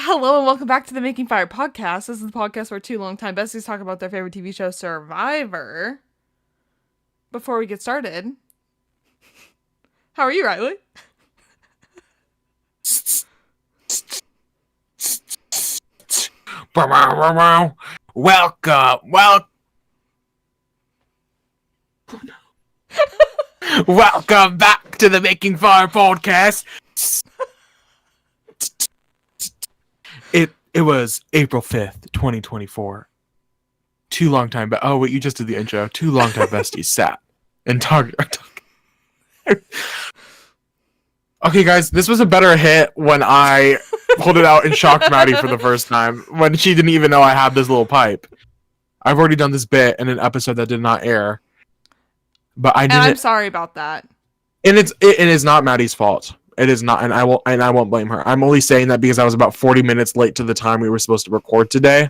Hello and welcome back to the Making Fire Podcast. This is the podcast where two longtime besties talk about their favorite TV show, Survivor. Before we get started, how are you, Riley? Welcome back to the Making Fire Podcast. It was April 5th, 2024. Two longtime oh wait, you just did the intro. Two longtime besties sat and talked. Okay, guys, this was a better hit when I pulled it out and shocked Maddie for the first time when she didn't even know I had this little pipe. I've already done this bit in an episode that did not air, but I didn't. And I'm sorry about that. And it is not Maddie's fault. It is not, and I won't blame her. I'm only saying that because I was about 40 minutes late to the time we were supposed to record today,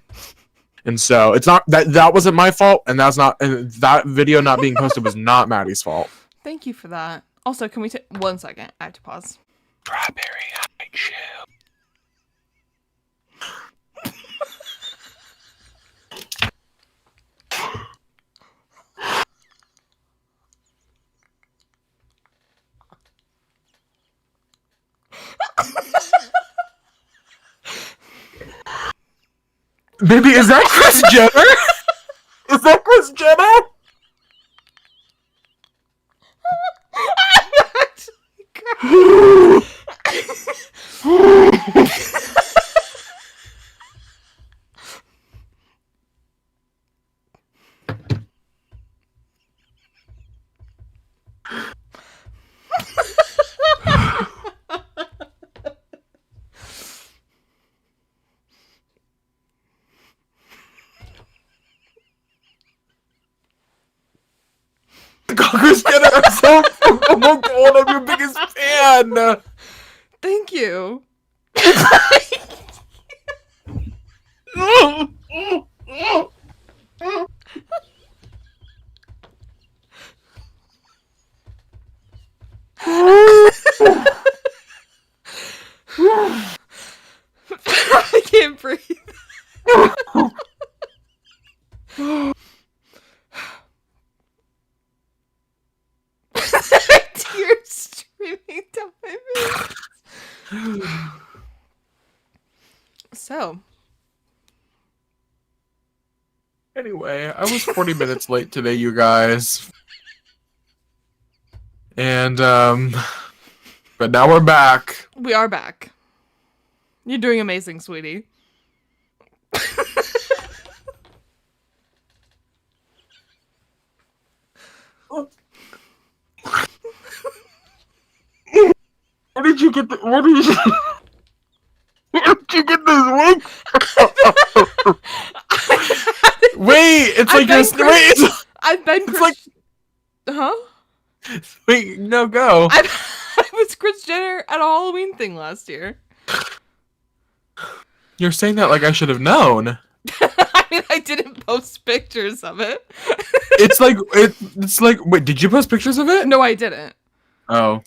and so it's not that wasn't my fault, and that video not being posted was not Maddie's fault. Thank you for that. Also, can we take 1 second? I have to pause. Strawberry high chew. Baby, is that Kris Jenner? Is that Kris Jenner? I'm actually crying. Kris Jenner, oh my god, I'm your biggest fan. Thank you. I can't breathe. Tears streaming down my face. So, Anyway, I was 40 minutes late today, you guys. And, but now we're back. we are back. You're doing amazing, sweetie. Where did you get this wig? Wait, it's like this. Wait, I've been it's like. Huh? Wait, no, go. I was Kris Jenner at a Halloween thing last year. You're saying that like I should have known. I mean, I didn't post pictures of it. It's like wait, did you post pictures of it? No, I didn't. Oh.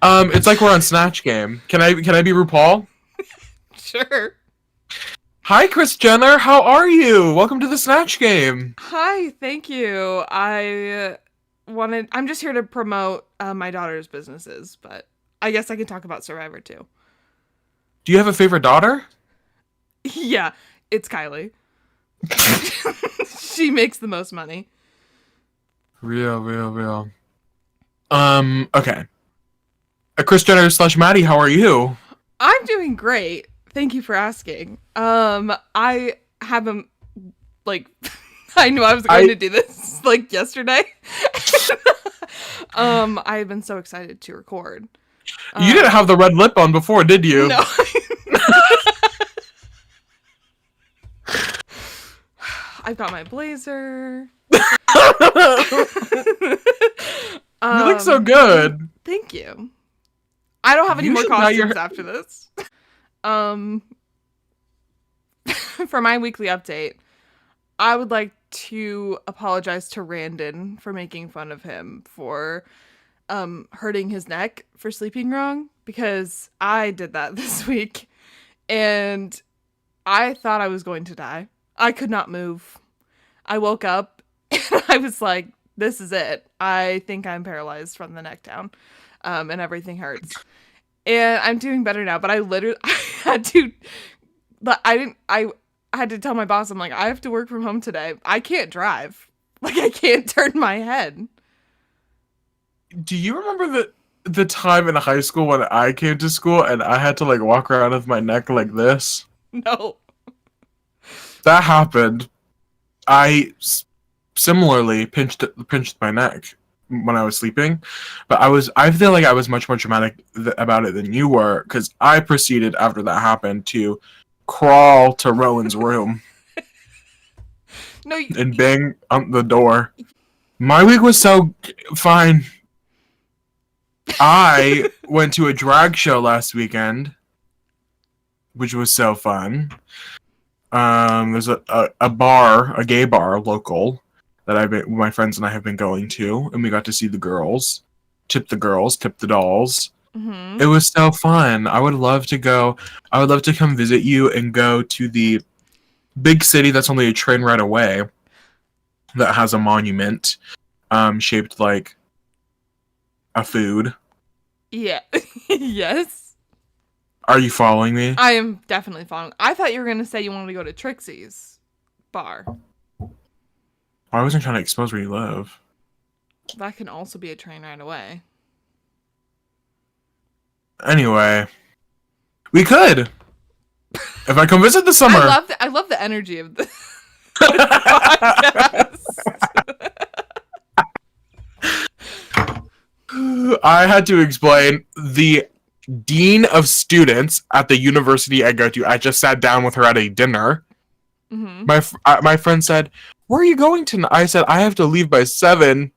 It's like we're on Snatch Game. Can I be RuPaul? Sure. Hi, Kris Jenner. How are you? Welcome to the Snatch Game. Hi, thank you. I'm just here to promote my daughter's businesses, but I guess I can talk about Survivor too. Do you have a favorite daughter? Yeah, it's Kylie. She makes the most money. Real. Okay. Kris Jenner / Maddie, how are you? I'm doing great. Thank you for asking. I haven't, like, I knew I was going to do this, like, yesterday. I've been so excited to record. You didn't have the red lip on before, did you? No. I've got my blazer. You look so good. Thank you. I don't have any more should dye your costumes after this. For my weekly update, I would like to apologize to Randon for making fun of him for hurting his neck for sleeping wrong, because I did that this week And I thought I was going to die. I could not move. I woke up and I was like, this is it. I think I'm paralyzed from the neck down. And everything hurts. And I'm doing better now, but I literally I had to but I had to tell my boss, I'm like, I have to work from home today. I can't drive. Like, I can't turn my head. Do you remember the time in high school when I came to school and I had to like walk around with my neck like this? No. That happened. I similarly pinched my neck when I was sleeping, but I feel like I was much more dramatic about it than you were, because I proceeded after that happened to crawl to Rowan's room No, and bang on the door. My week was so fine. I went to a drag show last weekend, which was so fun. There's a bar, a gay bar, local, that my friends and I have been going to, and we got to see the girls, tip the dolls. Mm-hmm. It was so fun. I would love to go. I would love to come visit you and go to the big city that's only a train ride away, that has a monument, shaped like a food. Yeah. Yes. Are you following me? I am definitely following. I thought you were going to say you wanted to go to Trixie's bar. I wasn't trying to expose where you live. That can also be a train ride away. Anyway, we could. If I come visit this summer. I love the energy of the podcast. I had to explain the dean of students at the university I go to. I just sat down with her at a dinner. Mm-hmm. My friend said, "Where are you going tonight?" I said, "I have to leave by 7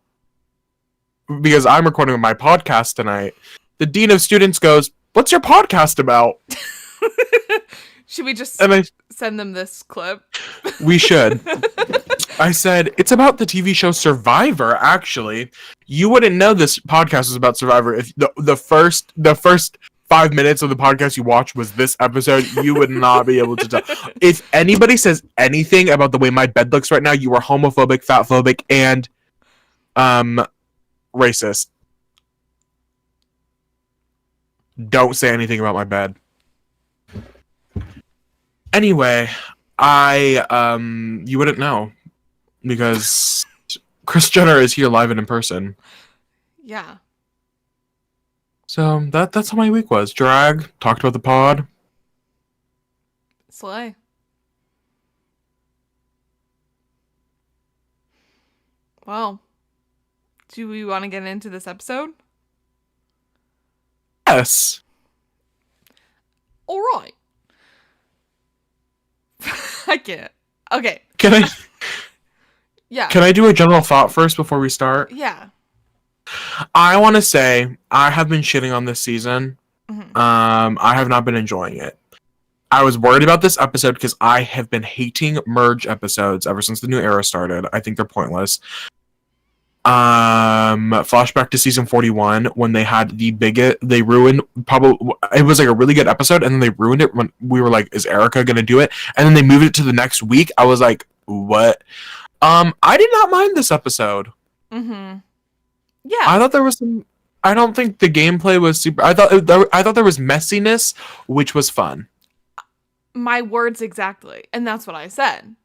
because I'm recording my podcast tonight." The dean of students goes, "What's your podcast about?" Should we just send them this clip? We should. I said, "It's about the TV show Survivor, actually. You wouldn't know this podcast is about Survivor if the first 5 minutes of the podcast you watched was this episode. You would not be able to tell. If anybody says anything about the way my bed looks right now, you are homophobic, fatphobic, and racist. Don't say anything about my bed." Anyway, you wouldn't know because Kris Jenner is here live and in person. Yeah. So that's how my week was. Drag, talked about the pod. Slay. Well, do we want to get into this episode? Yes. All right. I can't. Okay. Can I? Yeah. Can I do a general thought first before we start? Yeah. I want to say I have been shitting on this season. Mm-hmm. I have not been enjoying it. I was worried about this episode because I have been hating merge episodes ever since the new era started. I think they're pointless. Flashback to season 41 when they had they ruined, probably it was like a really good episode, and then they ruined it when we were like, is Erica gonna do it? And then they moved it to the next week. I was like, what? I did not mind this episode. Mm-hmm. Yeah. I thought there was some. I don't think the gameplay was super. I thought there was messiness, which was fun. My words exactly, and that's what I said.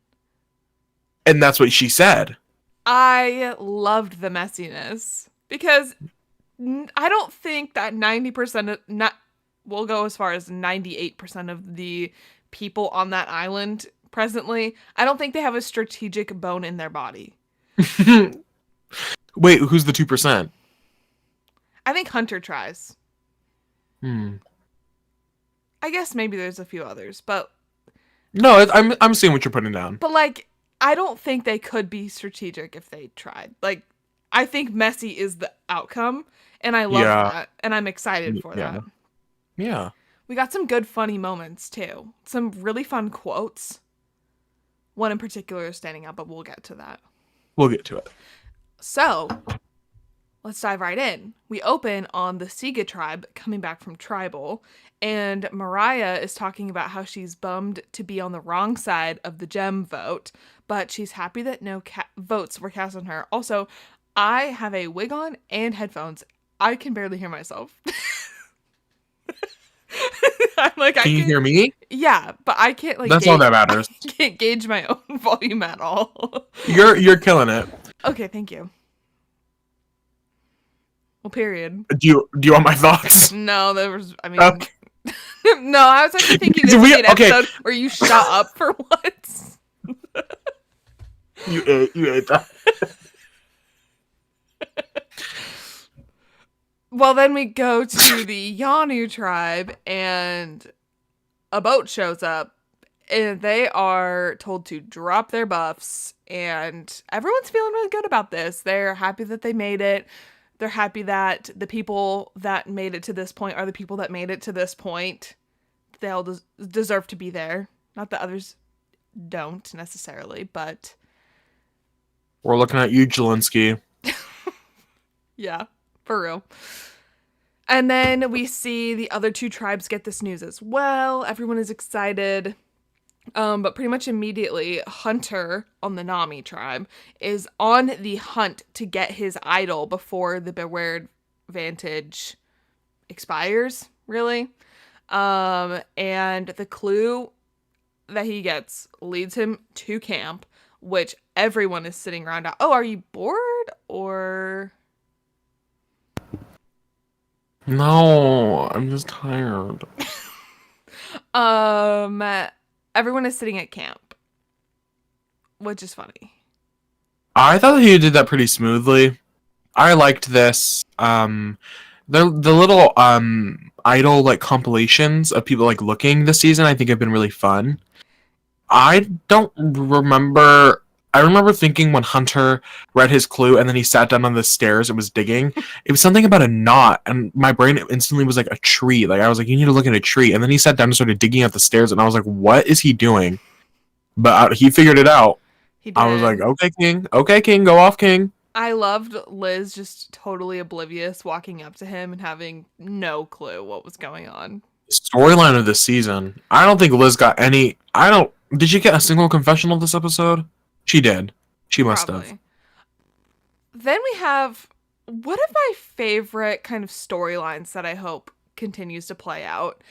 And that's what she said. I loved the messiness because I don't think that 90% of we'll go as far as 98% of the people on that island presently, I don't think they have a strategic bone in their body. Wait, who's the 2%? I think Hunter tries. I guess maybe there's a few others, but no, I'm seeing what you're putting down. But like, I don't think they could be strategic if they tried. Like, I think messy is the outcome, and I love that, and I'm excited for that. Yeah. We got some good funny moments too. Some really fun quotes. One in particular is standing out, but we'll get to that. We'll get to it. So, let's dive right in. We open on the Siga tribe coming back from tribal, and Mariah is talking about how she's bummed to be on the wrong side of the gem vote, but she's happy that no votes were cast on her. Also, I have a wig on and headphones. I can barely hear myself. I'm like, Can you hear me? Yeah, but I can't like. That's all that matters. I can't gauge my own volume at all. You're killing it. Okay, thank you. Well, period. Do you want my thoughts? No, there was. I mean, Okay. no, I was actually thinking this would be an episode where you shut up for once. You ate that. Well, then we go to the Yanu tribe, and a boat shows up, and they are told to drop their buffs, and everyone's feeling really good about this. They're happy that they made it. They're happy that the people that made it to this point are the people that made it to this point. They all deserve to be there. Not that others don't necessarily, but... We're looking at you, Jelinski. Yeah, for real. And then we see the other two tribes get this news as well. Everyone is excited. But pretty much immediately, Hunter on the Nami tribe is on the hunt to get his idol before the Beware Vantage expires, really. And the clue that he gets leads him to camp, which everyone is sitting around at. Oh, are you bored or... No, I'm just tired. Everyone is sitting at camp, which is funny. I thought he did that pretty smoothly. I liked this. The little idol like compilations of people like looking this season, I think have been really fun. I remember thinking when Hunter read his clue and then he sat down on the stairs and was digging, it was something about a knot, and my brain instantly was like a tree. Like I was like, you need to look at a tree. And then he sat down and started digging at the stairs, and I was like, what is he doing? But he figured it out. He did. I was like, okay, King, go off, King. I loved Liz just totally oblivious, walking up to him and having no clue what was going on. Storyline of the season. I don't think Liz got any. Did she get a single confessional this episode? She did. She must have. Then we have one of my favorite kind of storylines that I hope continues to play out.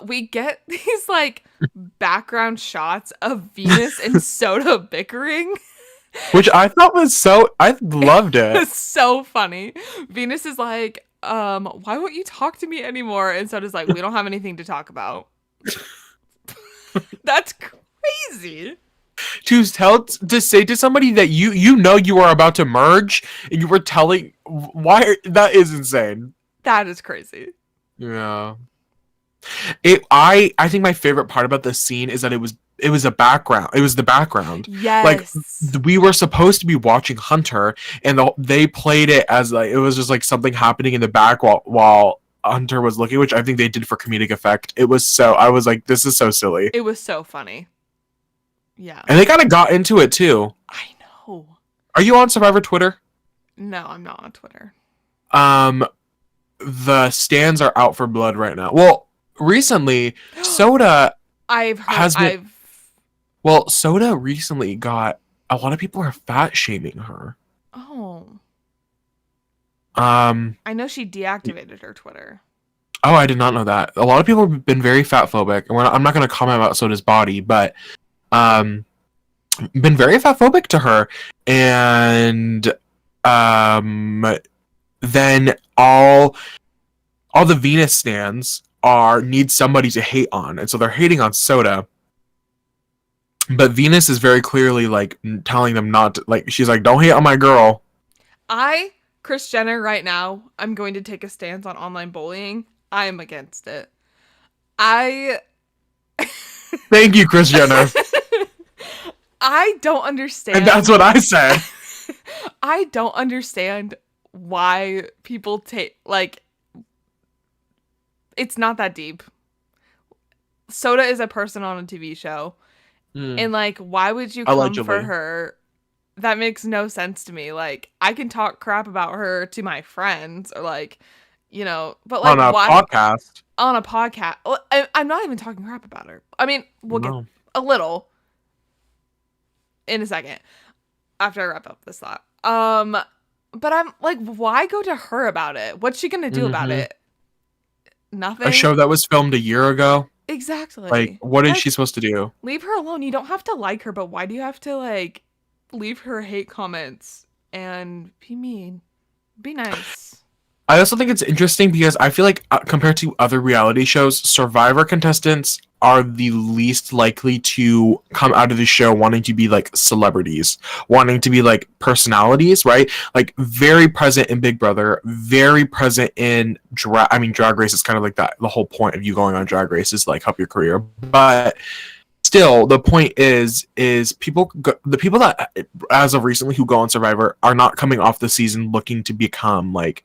We get these like background shots of Venus and Soda bickering. Which I thought was I loved it. It's so funny. Venus is like, why won't you talk to me anymore? And Soda's like, we don't have anything to talk about. That's crazy. To say to somebody that you know you are about to merge, and you were telling that is insane. That is crazy. Yeah. I think my favorite part about this scene is that it was a background. It was the background. Yes. Like we were supposed to be watching Hunter, and they played it as like it was just like something happening in the back while Hunter was looking, which I think they did for comedic effect. I was like, this is so silly. It was so funny. Yeah. And they kind of got into it too. I know. Are you on Survivor Twitter? No, I'm not on Twitter. The stands are out for blood right now. Well, recently, Soda Soda recently got a lot of people are fat shaming her. Oh. I know she deactivated her Twitter. Oh, I did not know that. A lot of people have been very fat phobic. I'm not going to comment about Soda's body, but been very fat phobic to her, and then all the Venus stands need somebody to hate on, and so they're hating on Soda. But Venus is very clearly like telling them not to, like, she's like, don't hate on my girl. Kris Jenner, right now, I'm going to take a stance on online bullying. I am against it. Thank you, Kris Jenner. I don't understand. And that's what I said. I don't understand why people like, it's not that deep. Soda is a person on a TV show. And like, why would you come Allegedly. for her that makes no sense to me. Like, I can talk crap about her to my friends or like, but like On a why podcast. on a podcast? Well, I'm not even talking crap about her. I mean, we'll get No. a little in a second after I wrap up this thought. But I'm like, why go to her about it? What's she gonna do about it? Nothing. A show that was filmed a year ago. Exactly. Like, what is she supposed to do? Leave her alone. You don't have to like her, but why do you have to like leave her hate comments and be mean? Be nice. I also think it's interesting because I feel like compared to other reality shows, Survivor contestants are the least likely to come out of the show wanting to be like celebrities, wanting to be like personalities, right? Like very present in Big Brother, very present in Drag Race is kind of like that. The whole point of you going on Drag Race is like help your career, but still the point is the people that as of recently who go on Survivor are not coming off the season looking to become like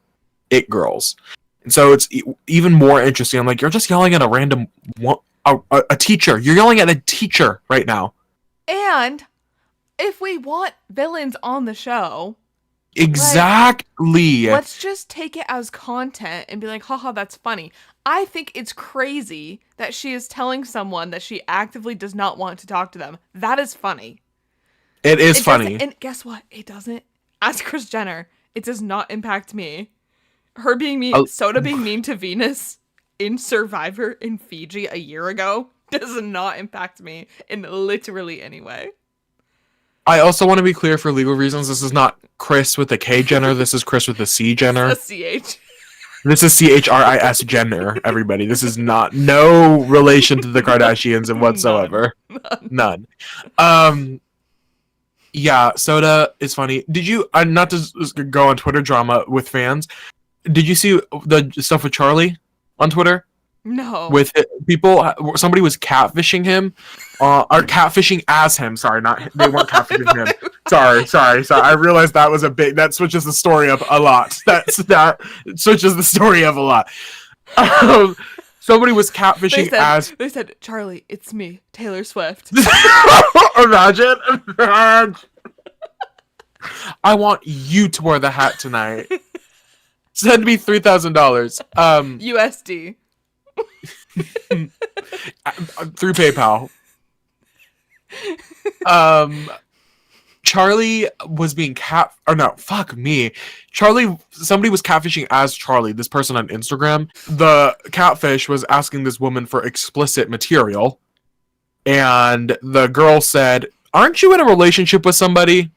it girls, and so it's even more interesting. I'm like, you're just yelling at a random a teacher. You're yelling at a teacher right now. And if we want villains on the show, exactly, let's just take it as content and be like, haha, that's funny. I think it's crazy that she is telling someone that she actively does not want to talk to them. That is funny. It is funny. And guess what? It doesn't. As Kris Jenner, it does not impact me. Her being mean, Soda being mean to Venus in Survivor in Fiji a year ago does not impact me in literally any way. I also want to be clear for legal reasons. This is not Kris with a K Jenner. This is Kris with a C Jenner. A CH. This is CHRIS Jenner, everybody. This is no relation to the Kardashians whatsoever. None. Yeah, Soda is funny. Did you, not to go on Twitter drama with fans, did you see the stuff with Charlie on Twitter? No. With people, somebody was catfishing him, or catfishing as him. Sorry, they weren't catfishing him. Sorry. I realized that was that switches the story up a lot. That switches the story up a lot. Somebody was catfishing They said, Charlie, it's me, Taylor Swift. Imagine. I want you to wear the hat tonight. Send me $3,000. USD. Through PayPal. Charlie was being somebody was catfishing as Charlie, this person on Instagram. The catfish was asking this woman for explicit material, and the girl said, "Aren't you in a relationship with somebody?"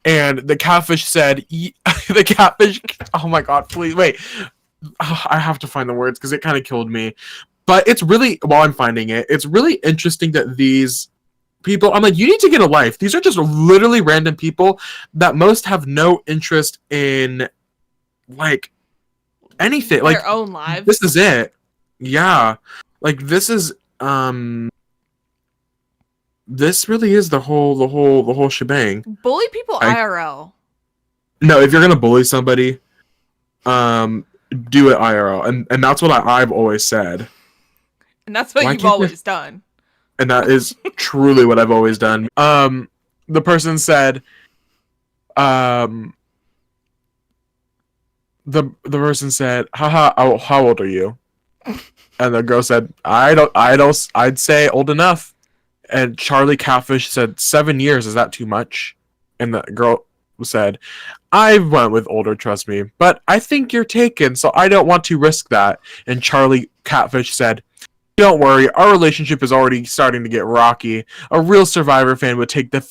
And the catfish said, oh my god, please, wait. I have to find the words because it kind of killed me. But it's really, while I'm finding it, it's really interesting that these people, I'm like, you need to get a life. These are just literally random people that most have no interest in, like, anything. Their own lives. This is it. Yeah. Like, this is, this really is the whole shebang. Bully people IRL. No, if you're gonna bully somebody, do it IRL, and that's what I've always said. And that's what you've always done. And that is truly what I've always done. The person said, the person said, haha, how old are you? And the girl said, I'd say old enough. And Charlie Catfish said, 7 years, is that too much? And the girl said, I went with older, trust me, but I think you're taken, so I don't want to risk that. And Charlie Catfish said, don't worry, our relationship is already starting to get rocky. A real Survivor fan would take that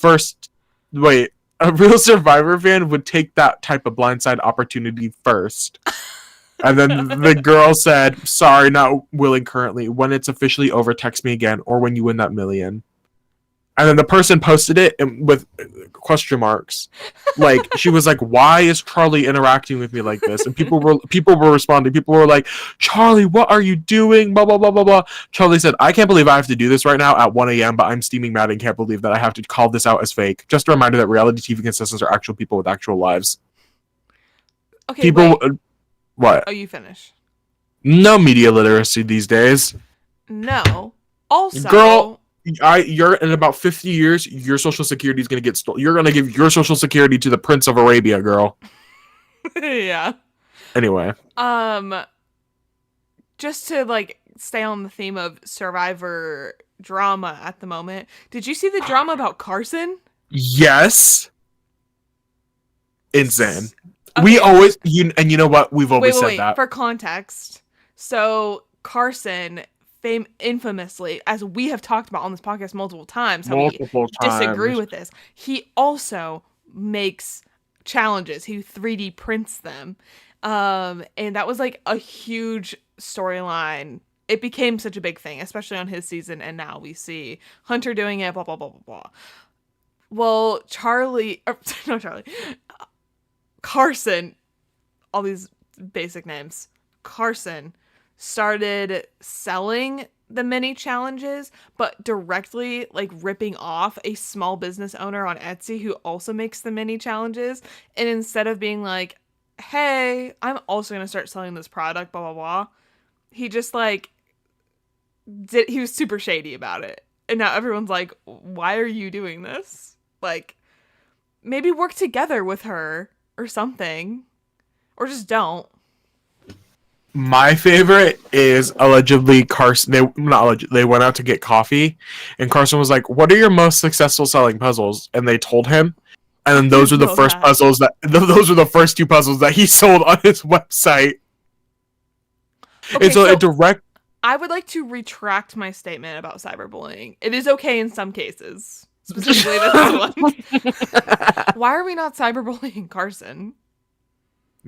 type of blindside opportunity first. And then the girl said, sorry, not willing currently. When it's officially over, text me again, or when you win that million. And then the person posted it with question marks. Like, she was like, why is Charlie interacting with me like this? And people were responding. People were like, Charlie, what are you doing? Blah, blah, blah, blah, blah. Charlie said, I can't believe I have to do this right now at 1 a.m., but I'm steaming mad and can't believe that I have to call this out as fake. Just a reminder that reality TV contestants are actual people with actual lives. Okay, people, wait. What? Oh, you finish. No media literacy these days. No. Also, girl, you're in about 50 years, your social security is gonna get stolen. You're gonna give your social security to the Prince of Arabia, girl. Yeah. Anyway, just to like stay on the theme of Survivor drama at the moment. Did you see the drama about Carson? yes, insane. Okay. We always you know what? We've always said that. For context, so Carson, infamously, as we have talked about on this podcast multiple times, how we disagree with this. He also makes challenges. He 3D prints them, and that was like a huge storyline. It became such a big thing, especially on his season, and now we see Hunter doing it. Blah blah blah blah blah. Well, Carson, all these basic names. Carson started selling the mini challenges, but directly like ripping off a small business owner on Etsy who also makes the mini challenges. And instead of being like, hey, I'm also going to start selling this product, blah, blah, blah, he just like he was super shady about it. And now everyone's like, why are you doing this? Like, maybe work together with her or something, or just don't. My favorite is allegedly Carson. They went out to get coffee, and Carson was like, "What are your most successful selling puzzles?" And they told him, and then those were the first puzzles those were the first two puzzles that he sold on his website. Okay, it's a direct. I would like to retract my statement about cyberbullying. It is okay in some cases. Specifically this one. Why are we not cyberbullying Carson?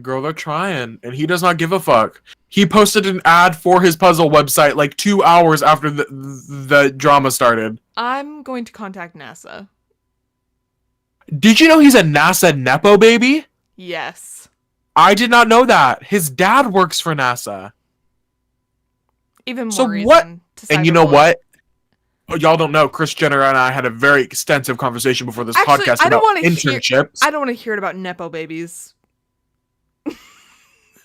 Girl, they're trying, and he does not give a fuck. He posted an ad for his puzzle website like 2 hours after the drama started. I'm going to contact NASA. Did you know he's a NASA Nepo baby? Yes. I did not know that. His dad works for NASA. Even more so reason what? To and you know what? Y'all don't know. Chris Jenner and I had a very extensive conversation before this podcast about internships. I don't want to hear it about Nepo babies.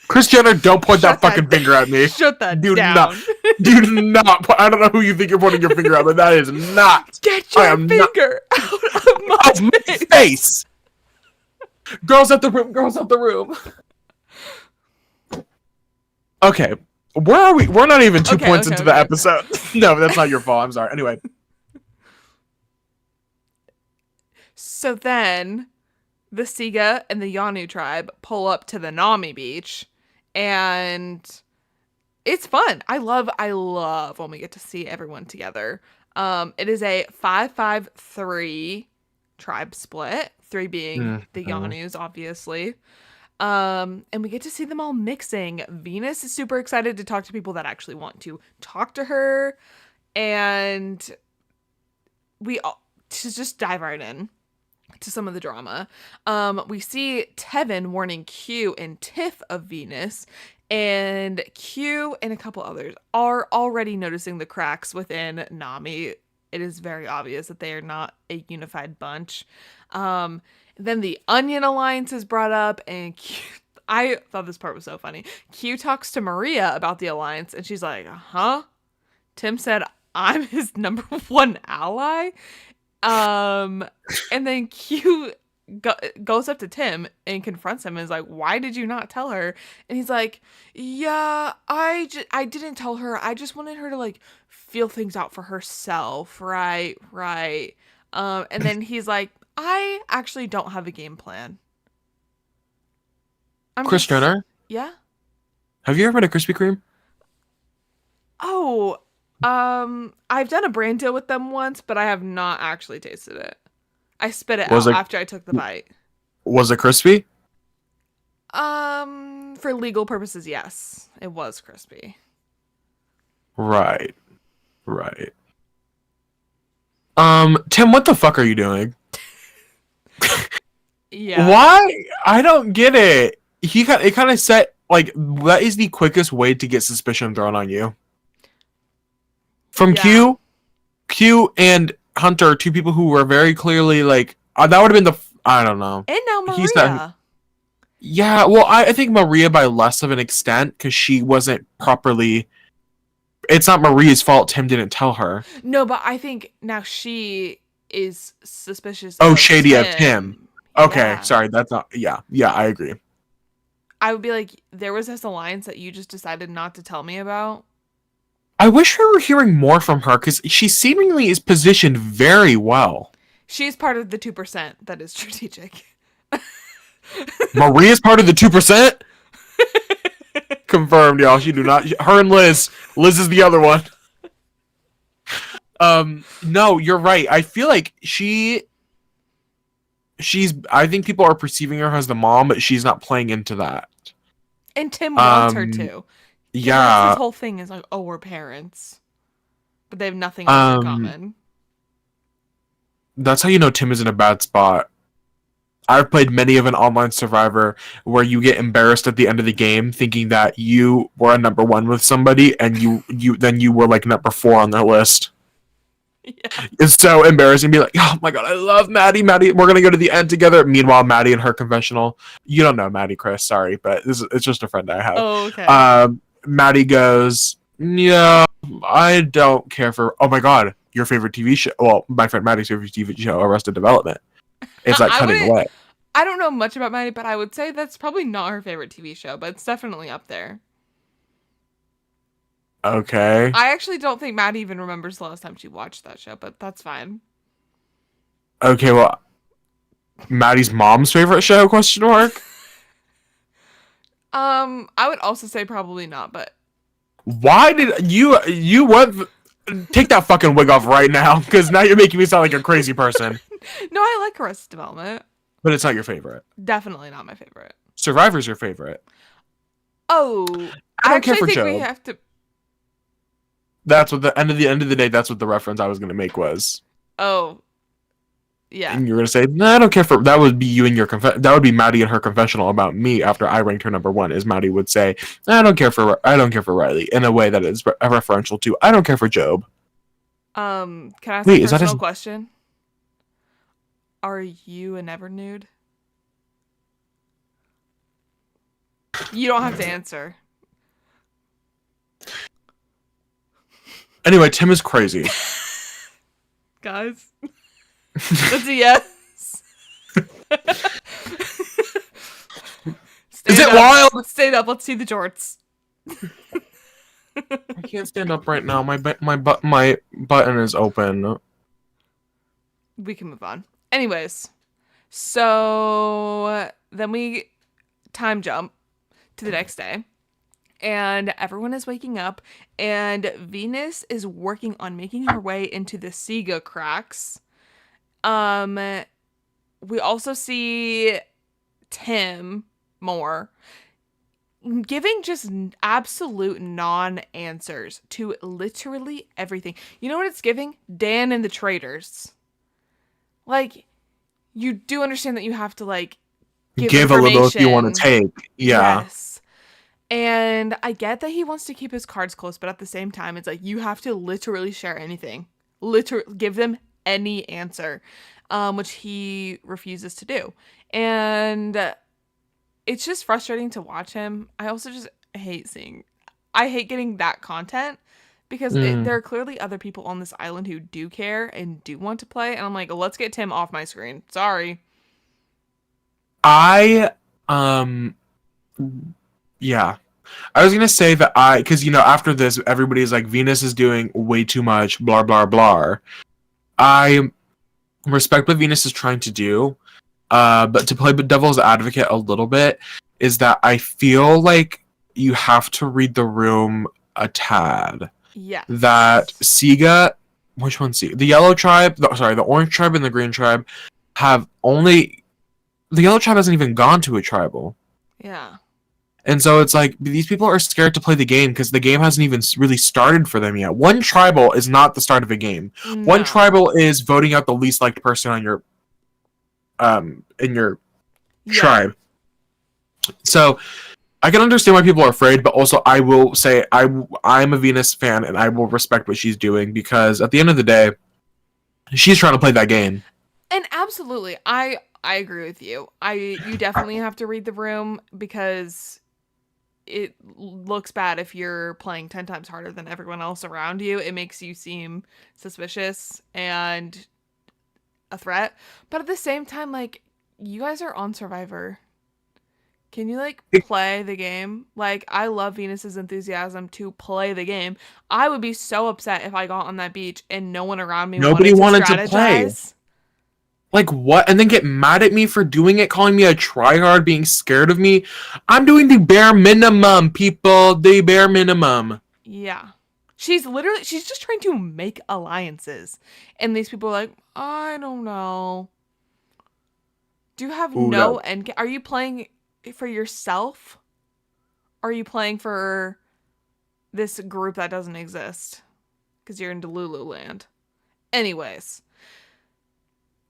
Chris Jenner, don't point that fucking finger at me. Shut that down. Do not. I don't know who you think you're pointing your finger at, but that is not. Get your finger out of my face. Girls out the room. Girls out the room. Okay. Where are we? We're not even two points into the episode. No, that's not your fault. I'm sorry. Anyway. So then the Siga and the Yanu tribe pull up to the Nami beach, and it's fun. I love when we get to see everyone together. It is a 5-5-3 tribe split, 3 being the Yanus, obviously. And we get to see them all mixing. Venus is super excited to talk to people that actually want to talk to her, and we all to just dive right in to some of the drama. We see Tevin warning Q and Tiff of Venus, and Q and a couple others are already noticing the cracks within Nami. It is very obvious that they are not a unified bunch. Then the Onion Alliance is brought up, and Q, I thought this part was so funny. Q talks to Maria about the Alliance, and she's like, huh? Tim said, I'm his #1 ally? And then Q goes up to Tim and confronts him and is like, why did you not tell her? And he's like, yeah, I didn't tell her. I just wanted her to, like, feel things out for herself. Right. And then he's like, I actually don't have a game plan. Chris Jenner? Yeah? Have you ever had a Krispy Kreme? Oh, I've done a brand deal with them once, but I have not actually tasted it. I spit it out after I took the bite. Was it crispy? For legal purposes, yes. It was crispy. Right. Tim, what the fuck are you doing? Yeah. Why? I don't get it. It kind of set, like, that is the quickest way to get suspicion thrown on you. From Q and Hunter, 2 people who were very clearly, like, that would have been I don't know. And now Maria. Yeah, well, I think Maria by less of an extent, because she wasn't properly it's not Maria's fault Tim didn't tell her. No, but I think now she is suspicious Oh, of shady of Tim. Tim. Okay, Yeah. sorry, that's not. Yeah, I agree. I would be like, there was this alliance that you just decided not to tell me about. I wish we were hearing more from her because she seemingly is positioned very well. She's part of the 2% that is strategic. Maria's part of the 2%? Confirmed, y'all. She do not. Her and Liz. Liz is the other one. No, you're right. I feel like she's. I think people are perceiving her as the mom, but she's not playing into that. And Tim wants her to. Yeah. That's his whole thing is like, oh, we're parents, but they have nothing else in common. That's how you know Tim is in a bad spot. I've played many of an online Survivor where you get embarrassed at the end of the game thinking that you were a number 1 with somebody and you were like number 4 on their list. Yeah. It's so embarrassing to be like, oh my god, I love Maddie. We're gonna go to the end together. Meanwhile, Maddie in her confessional. You don't know Maddie, Chris, sorry, but it's just a friend I have. Oh, okay. Maddie goes, yeah, I don't care for, oh my god, your favorite TV show. Well, my friend Maddie's favorite TV show, Arrested Development. It's like cutting away. I don't know much about Maddie, but I would say that's probably not her favorite TV show, but it's definitely up there. Okay. I actually don't think Maddie even remembers the last time she watched that show, but that's fine. Okay, well, Maddie's mom's favorite show, question mark? I would also say probably not, but... Why did you went... Take that fucking wig off right now, because now you're making me sound like a crazy person. No, I like Arrested Development. But it's not your favorite. Definitely not my favorite. Survivor's your favorite. Oh, I don't care for think Joe. we have to... That's what the end of the day, that's what the reference I was going to make was. Oh, yeah. And you're going to say, no, I don't care for... That would be you and your... That would be Maddie and her confessional about me after I ranked her number 1, is Maddie would say, I don't care for Riley, in a way that is referential to, I don't care for Job. Can I ask a personal question? Are you a never nude? You don't have to answer. Anyway, Tim is crazy. Guys. That's a yes. Is it wild? Stand up. Let's see the jorts. I can't stand up right now. My button is open. We can move on. Anyways, so then we time jump to the next day, and everyone is waking up, and Venus is working on making her way into the Sega cracks. We also see Tim more giving just absolute non-answers to literally everything. You know what it's giving? Dan and the Traitors. Like, you do understand that you have to, like, give a little if you want to take. Yeah. Yes. And I get that he wants to keep his cards close, but at the same time, it's like, you have to literally share anything. Literally, give them any answer, which he refuses to do. And it's just frustrating to watch him. I also just hate getting that content. Because there are clearly other people on this island who do care and do want to play. And I'm like, let's get Tim off my screen. Sorry. Yeah. I was going to say that because, after this, everybody's like, Venus is doing way too much, blah, blah, blah. I respect what Venus is trying to do. But to play devil's advocate a little bit is that I feel like you have to read the room a tad. Yeah. That Sega, which one's Sega? The yellow tribe, the orange tribe and the green tribe have only... The yellow tribe hasn't even gone to a tribal. Yeah. And so it's like, these people are scared to play the game because the game hasn't even really started for them yet. One tribal is not the start of a game. No. One tribal is voting out the least liked person on your... in your tribe. So... I can understand why people are afraid, but also I will say I'm a Venus fan and I will respect what she's doing because at the end of the day, she's trying to play that game. And absolutely, I agree with you. You definitely have to read the room because it looks bad if you're playing 10 times harder than everyone else around you. It makes you seem suspicious and a threat. But at the same time, like, you guys are on Survivor. Can you, like, play the game? Like, I love Venus's enthusiasm to play the game. I would be so upset if I got on that beach and no one around me Nobody wanted to play. strategize. Like, what? And then get mad at me for doing it, calling me a tryhard, being scared of me. I'm doing the bare minimum, people. The bare minimum. Yeah. She's just trying to make alliances. And these people are like, I don't know. Do you have no end? Are you playing for yourself? Or are you playing for this group that doesn't exist? Because you're in Delulu land. Anyways.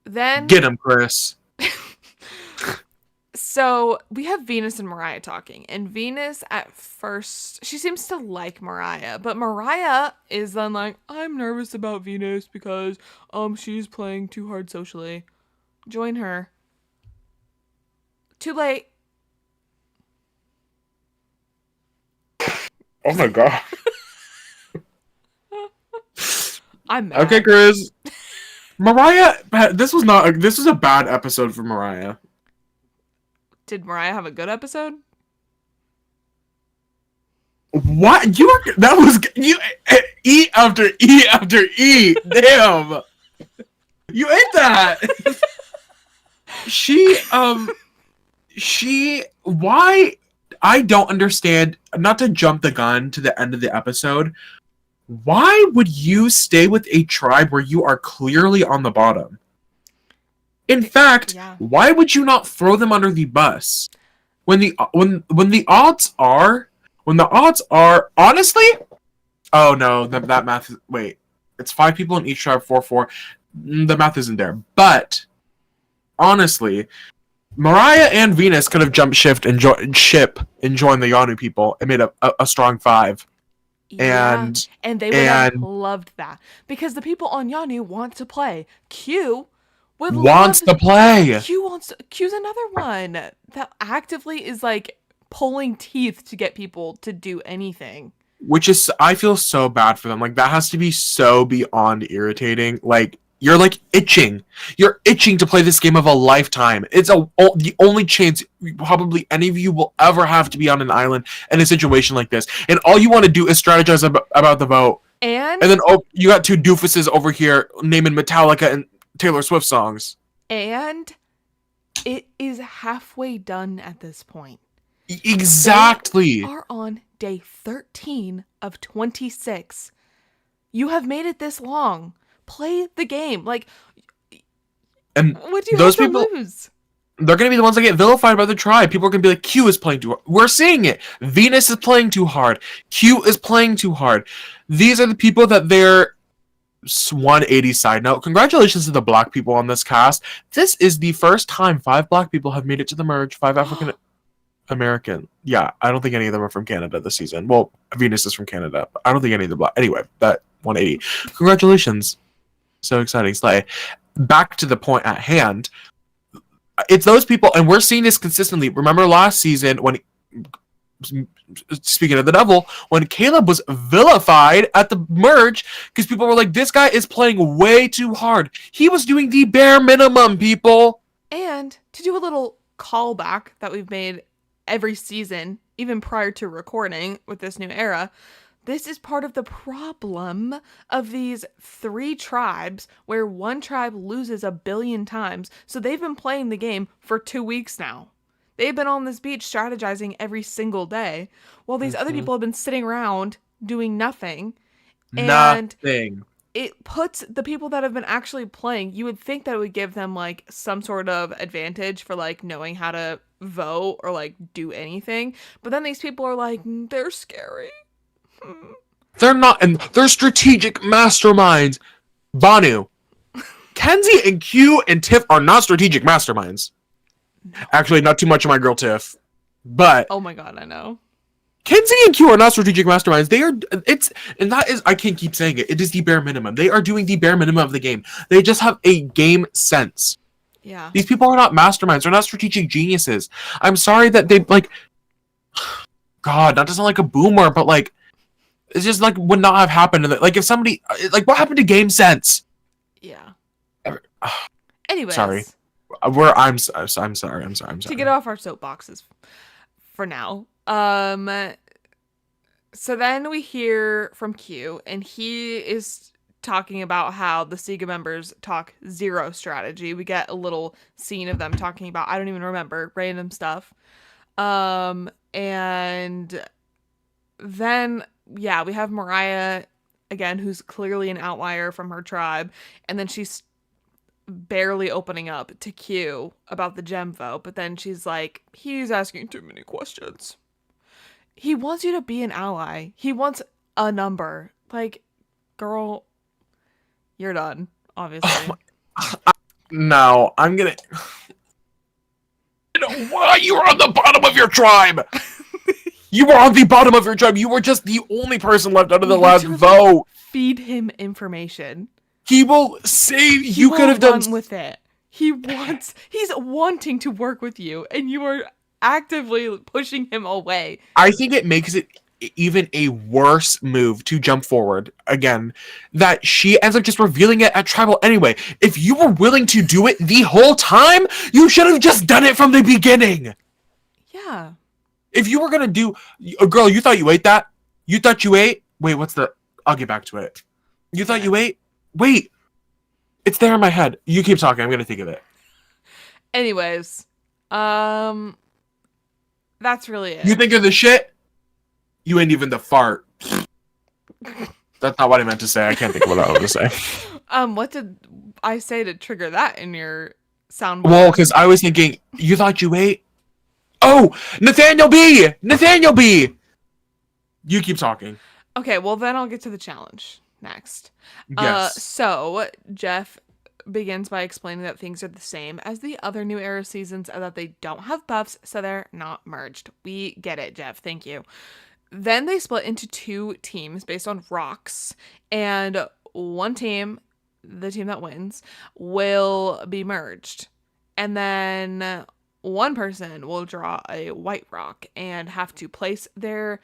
Then get him, Chris. So we have Venus and Mariah talking, and Venus at first, she seems to like Mariah, but Mariah is then like, I'm nervous about Venus because she's playing too hard socially. Join her. Too late. Oh my god. I'm mad. Okay, Chris. Mariah, this was a bad episode for Mariah. Did Mariah have a good episode? What? You E after E after E. Damn. You ate that. Why? I don't understand. Not to jump the gun to the end of the episode. Why would you stay with a tribe where you are clearly on the bottom? In fact, why would you not throw them under the bus? When the odds are honestly, oh no, that math is, wait, it's 5 people in each tribe, 4-4. The math isn't there. But honestly, Mariah and Venus could have jumped ship and joined the Yanu people and made a strong 5. Yeah, and they would have loved that because the people on Yanu want to play. Q wants to play. Q's another one that actively is like pulling teeth to get people to do anything. Which is, I feel so bad for them. Like, that has to be so beyond irritating. Like, you're like itching. You're itching to play this game of a lifetime. It's the only chance probably any of you will ever have to be on an island in a situation like this. And all you want to do is strategize about the vote. And then you got 2 doofuses over here naming Metallica and Taylor Swift songs. And it is halfway done at this point. Exactly. They are on day 13 of 26. You have made it this long. Play the game. Like, and what do you have to lose? They're going to be the ones that get vilified by the tribe. People are going to be like, Q is playing too hard. We're seeing it. Venus is playing too hard. Q is playing too hard. These are the people that they're... 180 side note. Congratulations to the black people on this cast. This is the first time 5 black people have made it to the merge. 5 African American. Yeah, I don't think any of them are from Canada this season. Well, Venus is from Canada. I don't think any of the black... Anyway, that 180. Congratulations. So exciting. Slay. Back to the point at hand. It's those people, and we're seeing this consistently. Remember last season when, speaking of the devil, when Caleb was vilified at the merge because people were like, this guy is playing way too hard. He was doing the bare minimum, people. And to do a little callback that we've made every season, even prior to recording with this new era, this is part of the problem of these 3 tribes where one tribe loses 1 billion times. So they've been playing the game for 2 weeks now. They've been on this beach strategizing every single day while these other people have been sitting around doing nothing. And it puts the people that have been actually playing, you would think that it would give them like some sort of advantage for like knowing how to vote or like do anything. But then these people are like, they're scary. They're not, and they're strategic masterminds. Banu, Kenzie and Q and Tiff are not strategic masterminds. No. Actually, not too much of my girl Tiff, but oh my god, I know. Kenzie and Q are not strategic masterminds. They are. And that is, I can't keep saying it. It is the bare minimum. They are doing the bare minimum of the game. They just have a game sense. Yeah. These people are not masterminds. They're not strategic geniuses. I'm sorry that they like. God, not to sound like a boomer, but like it's just like would not have happened. Like if somebody like what happened to game sense? Yeah. Ever- Anyways. Sorry. I'm sorry. To get off our soapboxes for now. So then we hear from Q, and he is talking about how the Sega members talk zero strategy. We get a little scene of them talking about, I don't even remember, random stuff. And then, yeah, we have Mariah again, who's clearly an outlier from her tribe, and then she's barely opening up to Q about the gem vote, but then she's like, he's asking too many questions. He wants you to be an ally. He wants a number. Like, girl, you're done, obviously. No, I'm gonna. You know why? You were on the bottom of your tribe. You were on the bottom of your tribe. You were just the only person left out of the last vote. Feed him information. He will save. You could have done with it. He's wanting to work with you, and you are actively pushing him away. I think it makes it even a worse move to jump forward again, that she ends up just revealing it at tribal anyway. If you were willing to do it the whole time, you should have just done it from the beginning. Yeah. If you were gonna do, girl, you thought you ate that? You thought you ate? Wait, I'll get back to it. You thought you ate? Wait, it's there in my head. You keep talking. I'm gonna think of it. Anyways, that's really it. You think of the shit? You ain't even the fart. That's not what I meant to say. I can't think of what I was to say. What did I say to trigger that in your soundboard? Well, because I was thinking, you thought you ate? Oh, Nathaniel B! Nathaniel B! You keep talking. Okay, well then I'll get to the challenge next. Yes. So Jeff begins by explaining that things are the same as the other New Era seasons and that they don't have buffs, so they're not merged. We get it, Jeff. Thank you. Then they split into two teams based on rocks, and one team, the team that wins, will be merged. And then one person will draw a white rock and have to place their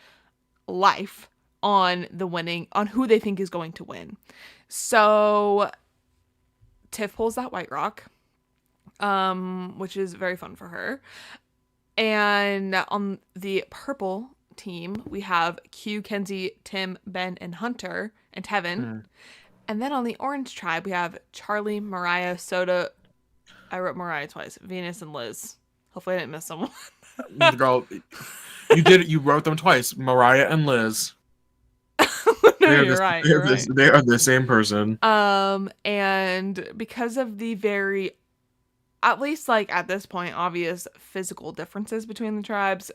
life on who they think is going to win. So Tiff pulls that white rock, which is very fun for her. And on the purple team, we have Q, Kenzie, Tim, Ben, and Hunter, and Tevin. And then on the orange tribe, we have Charlie, Mariah, Soda. I wrote Mariah twice. Venus and Liz. Hopefully I didn't miss someone. Girl, you did it. You wrote them twice. Mariah and Liz. No, you're right. They are the same person. And because of the very, at least like at this point, obvious physical differences between the tribes,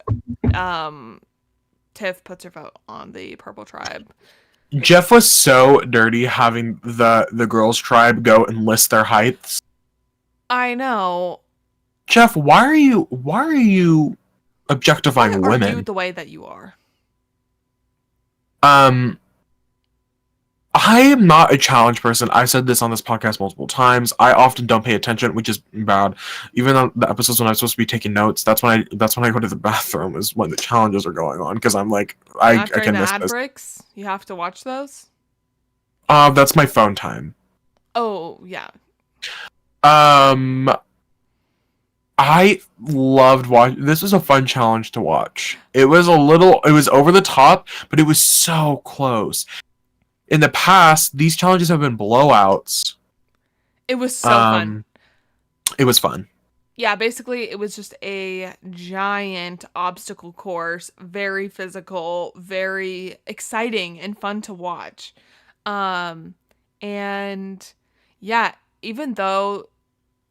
Tiff puts her vote on the purple tribe. Jeff was so dirty having the girls' tribe go and list their heights. I know. Jeff, why are you objectifying women? Why are you the way that you are? I am not a challenge person. I've said this on this podcast multiple times. I often don't pay attention, which is bad. Even on the episodes when I'm supposed to be taking notes, that's when I go to the bathroom, is when the challenges are going on, because I'm like, I can miss ad this. breaks, you have to watch those. That's my phone time. Oh yeah. I loved watching. This was a fun challenge to watch. It was over the top, but it was so close. In the past, these challenges have been blowouts. It was so fun. It was fun. Yeah, basically, it was just a giant obstacle course, very physical, very exciting, and fun to watch. And yeah, even though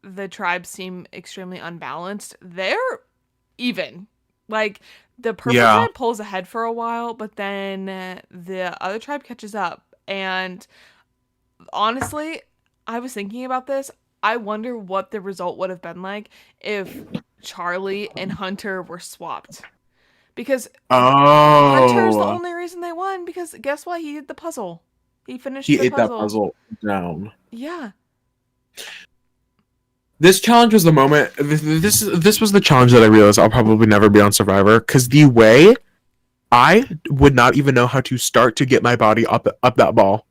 the tribes seem extremely unbalanced, they're even. Like, the purple tribe pulls ahead for a while, but then the other tribe catches up. And honestly, I was thinking about this. I wonder what the result would have been like if Charlie and Hunter were swapped. Because Hunter's the only reason they won, because guess what? He did the puzzle. He finished the puzzle. He ate that puzzle down. Yeah. This challenge was the moment. This was the challenge that I realized I'll probably never be on Survivor, because the way I would not even know how to start to get my body up that ball.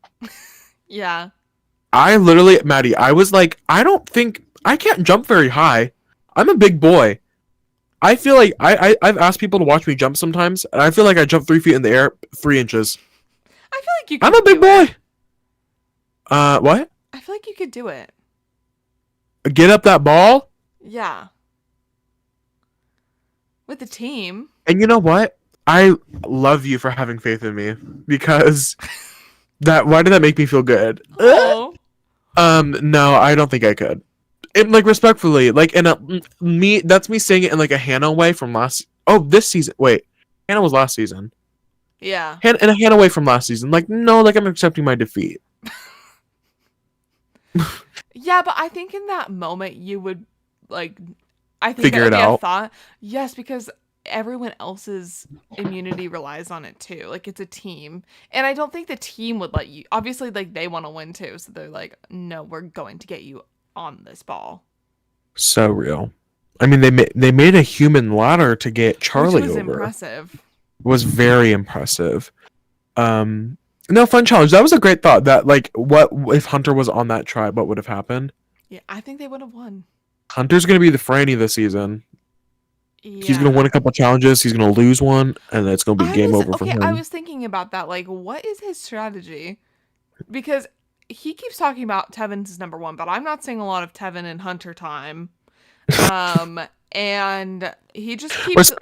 Yeah. I literally, Maddie, I was like, I can't jump very high. I'm a big boy. I feel like I've asked people to watch me jump sometimes, and I feel like I jump 3 feet in the air, 3 inches. I feel like you could I'm a big boy. it. What? I feel like you could do it. Get up that ball? Yeah. With the team. And you know what? I love you for having faith in me because why did that make me feel good? Oh. No, I don't think I could. Like respectfully, like in a that's me saying it in like a Hannah way from this season. Wait, Hannah was last season. Yeah. In a Hannah way from last season. Like no, like I'm accepting my defeat. Yeah, but I think in that moment you would like. I think Figure that would it be a out. thought. Yes, because everyone else's immunity relies on it too. Like it's a team, and I don't think the team would let you. Obviously, like they want to win too, so they're like, "No, we're going to get you on this ball." So real. I mean, they made a human ladder to get Charlie Which was over. impressive. It was very impressive. No, fun challenge. That was a great thought. That like, what if Hunter was on that tribe? What would have happened? Yeah, I think they would have won. Hunter's gonna be the Franny this season. Yeah. He's gonna win a couple challenges. He's gonna lose one, and it's gonna be game over for him. I was thinking about that. Like, what is his strategy? Because he keeps talking about Tevin's number one, but I'm not seeing a lot of Tevin and Hunter time. And he just keeps.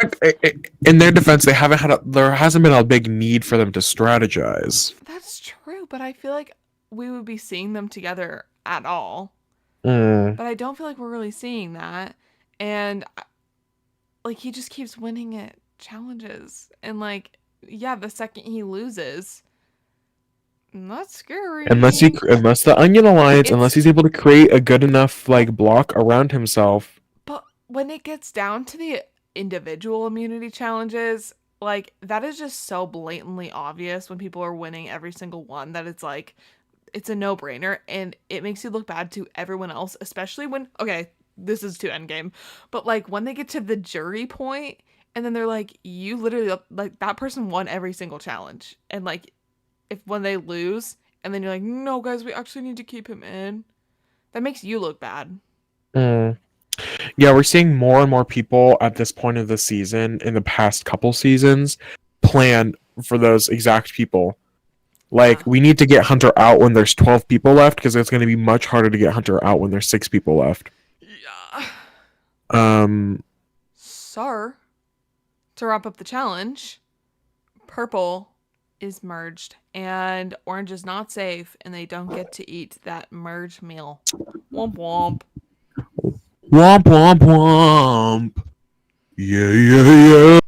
In their defense, there hasn't been a big need for them to strategize. That's true, but I feel like we would be seeing them together at all. Mm. But I don't feel like we're really seeing that. And like he just keeps winning at challenges. And like, yeah, the second he loses, that's scary. Unless the Onion Alliance, unless he's able to create a good enough like block around himself. But when it gets down to the individual immunity challenges, like that is just so blatantly obvious when people are winning every single one that it's like it's a no-brainer, and it makes you look bad to everyone else, especially when, okay, this is to endgame, but like when they get to the jury point and then they're like, you literally, like that person won every single challenge, and like when they lose and then you're like, no guys, we actually need to keep him in, that makes you look bad. Yeah, we're seeing more and more people at this point of the season, in the past couple seasons, plan for those exact people. Like, Yeah. we need to get Hunter out when there's 12 people left, because it's going to be much harder to get Hunter out when there's 6 people left. Yeah. Sir, to wrap up the challenge, purple is merged, and orange is not safe, and they don't get to eat that merged meal. Womp womp. Womp womp womp. Yeah, yeah, yeah.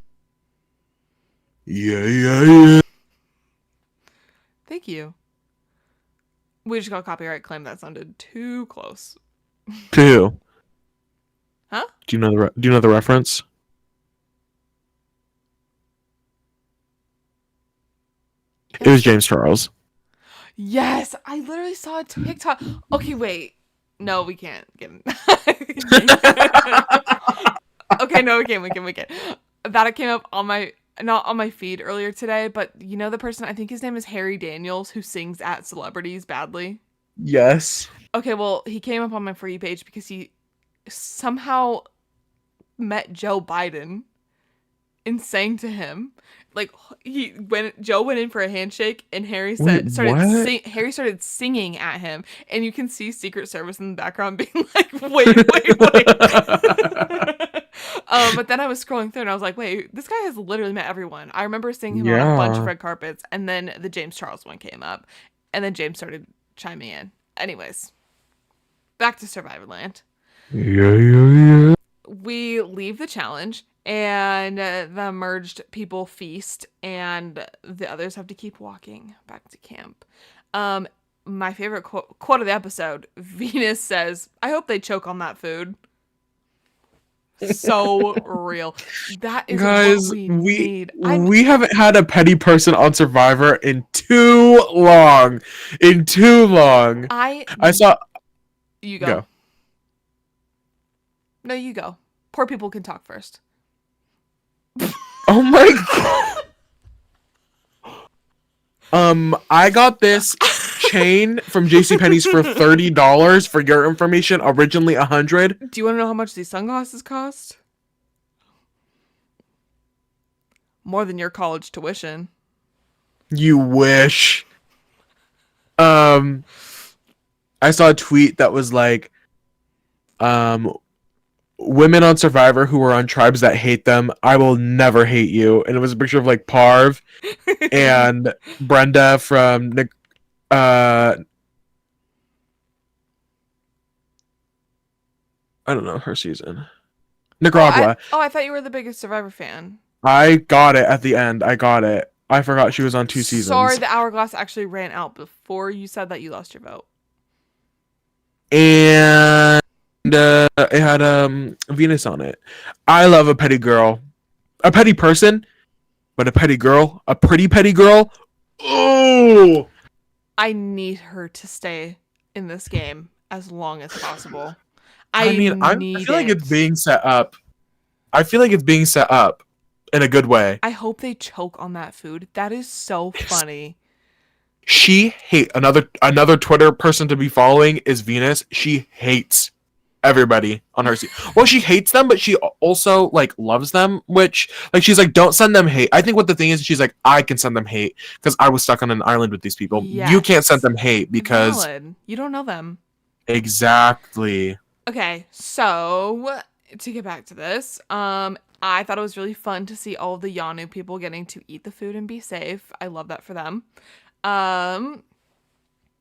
Yeah, yeah, yeah. Thank you. We just got a copyright claim. That sounded too close. Two. Huh? Do you know the reference? Yes. It was James Charles. Yes, I literally saw a TikTok. Okay, wait. No, we can't get him. Okay, no, we can't. That came up on my, not on my feed earlier today, but you know the person, I think his name is Harry Daniels, who sings at celebrities badly? Yes. Okay, well, he came up on my For You page because he somehow met Joe Biden and sang to him. Like, Joe went in for a handshake, and Harry started singing at him, and you can see Secret Service in the background being like, wait. But then I was scrolling through and I was like, wait, this guy has literally met everyone. I remember seeing him on a bunch of red carpets, and then the James Charles one came up, and then James started chiming in. Anyways, back to Survivorland. Yeah. We leave the challenge, and the merged people feast, and the others have to keep walking back to camp. My favorite quote of the episode, Venus says, I hope they choke on that food. So real. That is guys, what we need. We haven't had a petty person on Survivor in too long. I saw. You go. No, you go. Poor people can talk first. Oh my god. I got this chain from JCPenney's for $30 for your information, originally $100. Do you want to know how much these sunglasses cost? More than your college tuition. You wish. I saw a tweet that was like, women on Survivor who are on tribes that hate them, I will never hate you. And it was a picture of like Parv and Brenda from I don't know her season. Nicaragua. I thought you were the biggest Survivor fan. I got it at the end. I got it. I forgot she was on 2 seasons. Sorry, the hourglass actually ran out before you said that you lost your vote. And it had Venus on it. I love a petty girl. A petty person, but a petty girl. A pretty petty girl. Oh! I need her to stay in this game as long as possible. I feel like it's being set up. I feel like it's being set up in a good way. I hope they choke on that food. That is so funny. She hate another Twitter person to be following is Venus. She hates everybody on her season. Well, she hates them, but she also like loves them, which like she's like, don't send them hate. I think what the thing is, she's like, I can send them hate because I was stuck on an island with these people. Yes. You can't send them hate because you don't know them. Exactly. Okay, so to get back to this, I thought it was really fun to see all of the Yanu people getting to eat the food and be safe. I love that for them.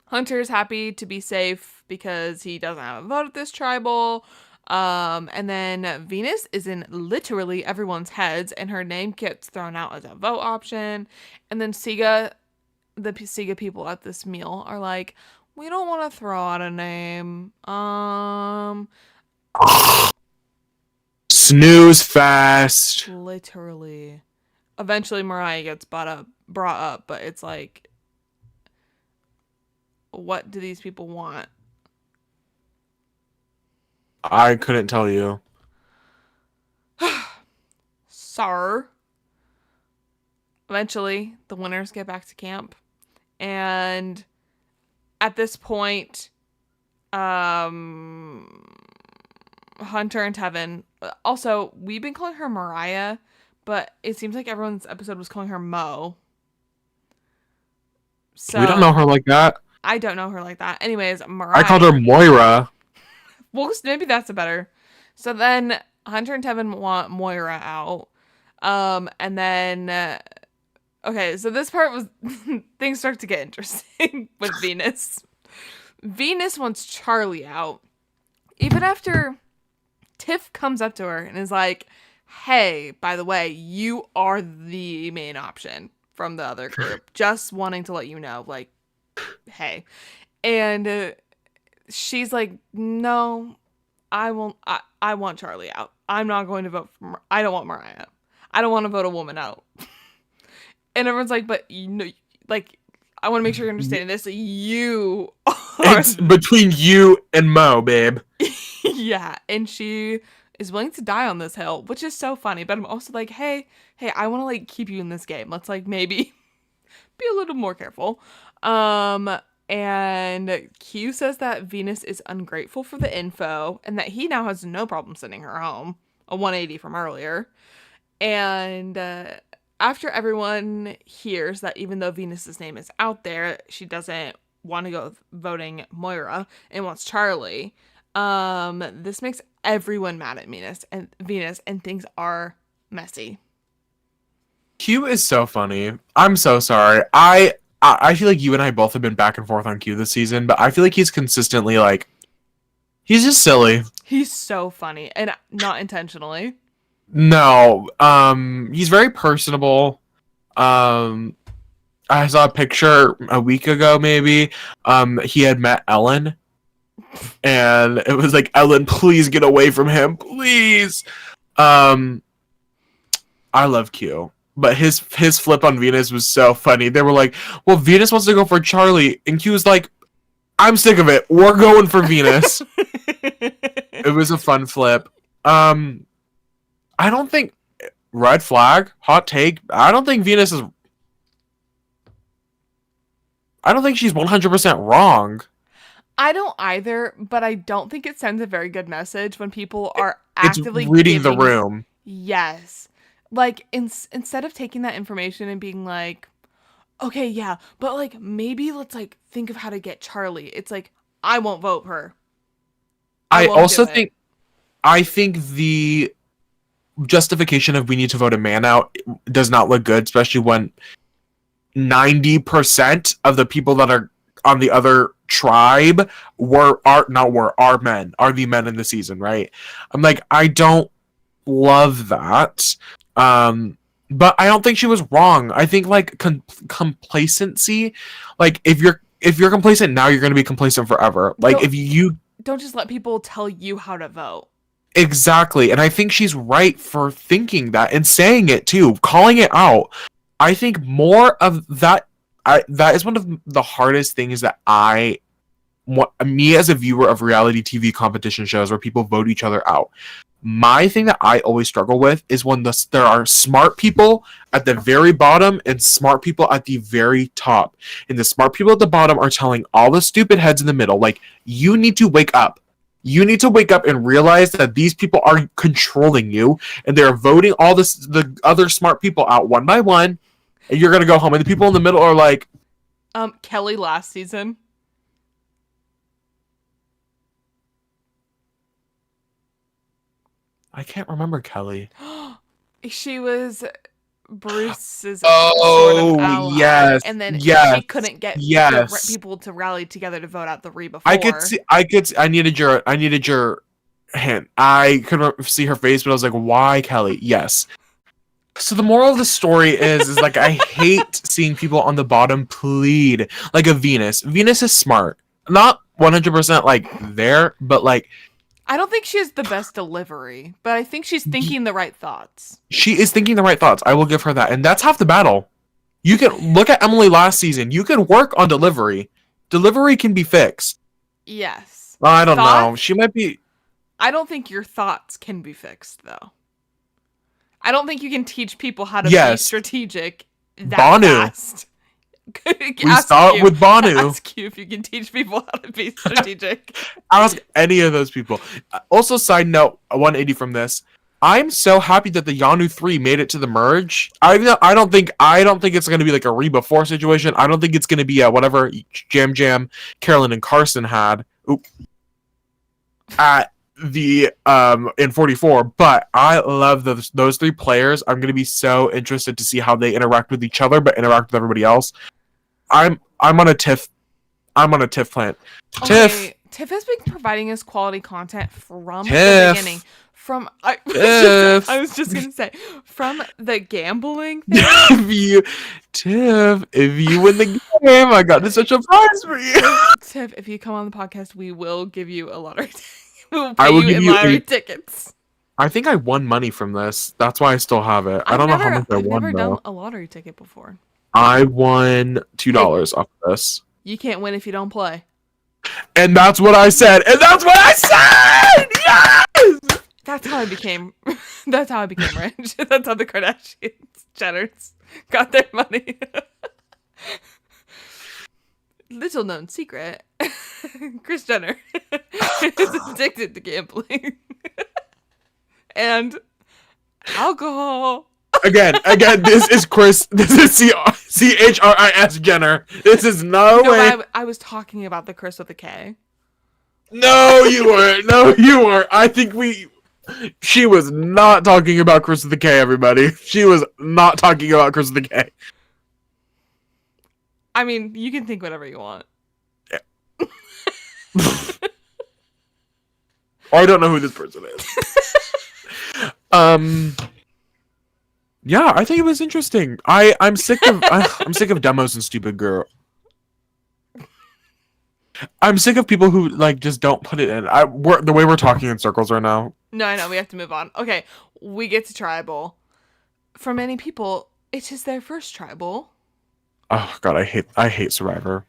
Hunter's happy to be safe because he doesn't have a vote at this tribal. And then Venus is in literally everyone's heads and her name gets thrown out as a vote option. And then the Siga people at this meal are like, we don't want to throw out a name. Snooze fest. Literally. Eventually Mariah gets brought up, but it's like, what do these people want? I couldn't tell you. Sir. Eventually, the winners get back to camp. And at this point, Hunter and Tevin. Also, we've been calling her Mariah, but it seems like everyone's episode was calling her Mo. So we don't know her like that. I don't know her like that. Anyways, Mariah. I called her Moira. Well, maybe that's a better. So then Hunter and Tevin want Moira out. And then, okay, so this part was, things start to get interesting with Venus. Venus wants Charlie out. Even after Tiff comes up to her and is like, hey, by the way, you are the main option from the other group. Just wanting to let you know, like, hey. And she's like, no, I won't. I want Charlie out. I'm not going to vote for I don't want Mariah. I don't want to vote a woman out. And everyone's like, but you know, like, I want to make sure you're understanding this. You are. It's between you and Mo, babe. Yeah. And she is willing to die on this hill, which is so funny. But I'm also like, hey, I want to like keep you in this game. Let's like maybe be a little more careful. And Q says that Venus is ungrateful for the info and that he now has no problem sending her home, a 180 from earlier. And after everyone hears that even though Venus's name is out there, she doesn't want to go voting Moira and wants Charlie. This makes everyone mad at Venus and things are messy. Q is so funny. I'm so sorry. I feel like you and I both have been back and forth on Q this season, but I feel like he's consistently like, he's just silly. He's so funny and not intentionally. No, he's very personable. I saw a picture a week ago, maybe. He had met Ellen, and it was like, Ellen, please get away from him, please. I love Q. But his flip on Venus was so funny. They were like, well, Venus wants to go for Charlie. And Q was like, I'm sick of it. We're going for Venus. It was a fun flip. I don't think, red flag, hot take, I don't think Venus is, I don't think she's 100% wrong. I don't either, but I don't think it sends a very good message when people are It's actively reading the giving. room. Yes. Like, instead of taking that information and being like, okay, yeah, but like, maybe let's like think of how to get Charlie. It's like, I won't vote her. I I won't also do it. think I think the justification of we need to vote a man out does not look good, especially when 90% of the people that are on the other tribe are men, are the men in the season, right? I'm like, I don't love that. But I don't think she was wrong. I think like complacency, like if you're complacent now, you're going to be complacent forever. Like Don't if you don't just let people tell you how to vote. exactly, and I think she's right for thinking that and saying it too, calling it out. I think more of that. That is one of the hardest things that me as a viewer of reality TV competition shows where people vote each other out. My thing that I always struggle with is when there are smart people at the very bottom and smart people at the very top. And the smart people at the bottom are telling all the stupid heads in the middle, like, you need to wake up. You need to wake up and realize that these people are controlling you and they're voting the other smart people out one by one. And you're going to go home. And the people in the middle are like, Kelly last season. I can't remember Kelly. She was Bruce's sort of Oh, ally, yes. and then Yes. she couldn't get Yes. people to rally together to vote out the before. I needed your hint. I couldn't see her face, but I was like, why Kelly? Yes. So the moral of the story is like, I hate seeing people on the bottom plead like a Venus. Venus is smart. Not 100% like there, but like, I don't think she has the best delivery, but I think she's thinking the right thoughts. she is thinking the right thoughts. I will give her that. And that's half the battle. You can look at Emily last season. You can work on delivery. Delivery can be fixed. Yes. I don't know. She might be. I don't think your thoughts can be fixed, though. I don't think you can teach people how to be strategic that fast. We saw it with Banu. Ask you if you can teach people how to be strategic. Ask any of those people. Also, side note, 180 from this. I'm so happy that the Yanu 3 made it to the merge. I don't think it's going to be like a Reba 4 situation. I don't think it's going to be whatever Jam, Carolyn, and Carson had at the in 44. But I love those three players. I'm going to be so interested to see how they interact with each other, but interact with everybody else. I'm on a Tiff plant. Okay, Tiff has been providing us quality content from the beginning. I was just gonna say, from the gambling thing. If you win the game, I got such a prize for you. Tiff, if you come on the podcast, we will give you a lottery. We'll pay you in lottery tickets. I think I won money from this. That's why I still have it. I don't know how much I won. I've never done a lottery ticket before. I won $2 off of this. You can't win if you don't play. And that's what I said. Yes! That's how I became rich. That's how the Kardashians, Jenners, got their money. Little known secret. Kris Jenner is addicted to gambling. And alcohol. Again, this is Chris. This is CHRIS Jenner. This is no way. I was talking about the Chris with a K. No, you weren't. No, you weren't. I think she was not talking about Chris with a K, everybody. She was not talking about Chris with a K. I mean, you can think whatever you want. Yeah. I don't know who this person is. Yeah, I think it was interesting. I'm sick of demos and stupid girl. I'm sick of people who like just don't put it in. The way we're talking in circles right now. No, I know we have to move on. Okay, we get to tribal. For many people, it is their first tribal. Oh god, I hate Survivor.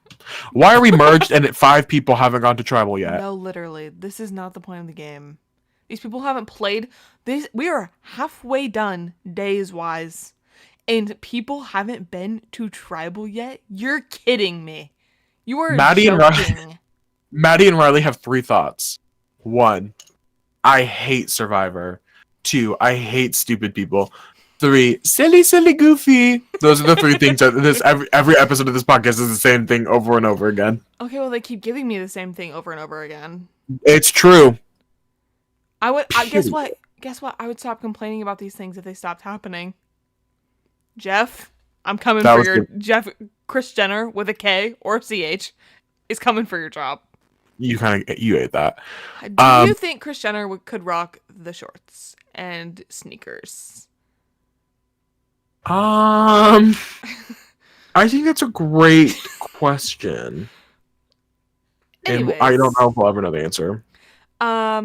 Why are we merged and 5 people haven't gone to tribal yet? No, literally, this is not the point of the game. These people haven't played. We are halfway done days-wise, and people haven't been to tribal yet? You're kidding me. You were Maddie joking. Maddie and Riley have 3 thoughts. 1, I hate Survivor. 2, I hate stupid people. 3, silly goofy. Those are the 3 things that every episode of this podcast is the same thing over and over again. Okay, well, they keep giving me the same thing over and over again. It's true. Guess what? Guess what? I would stop complaining about these things if they stopped happening. Jeff, I'm coming for your Jeff. Kris Jenner with a K or CH is coming for your job. You ate that. Do you think Kris Jenner could rock the shorts and sneakers? I think that's a great question. Anyways, and I don't know if we'll ever know the answer.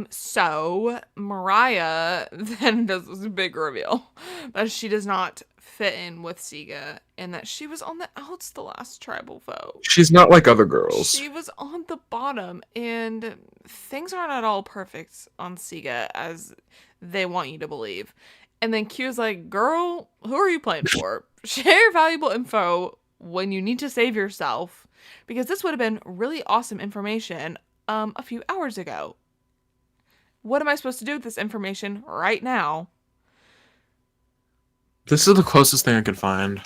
So Mariah then does this big reveal that she does not fit in with Siga and that she was on the outs the last tribal vote. She's not like other girls. She was on the bottom, and things aren't at all perfect on Siga as they want you to believe. And then Q's like, girl, who are you playing for? Share valuable info when you need to save yourself, because this would have been really awesome information a few hours ago. What am I supposed to do with this information right now? This is the closest thing I could find.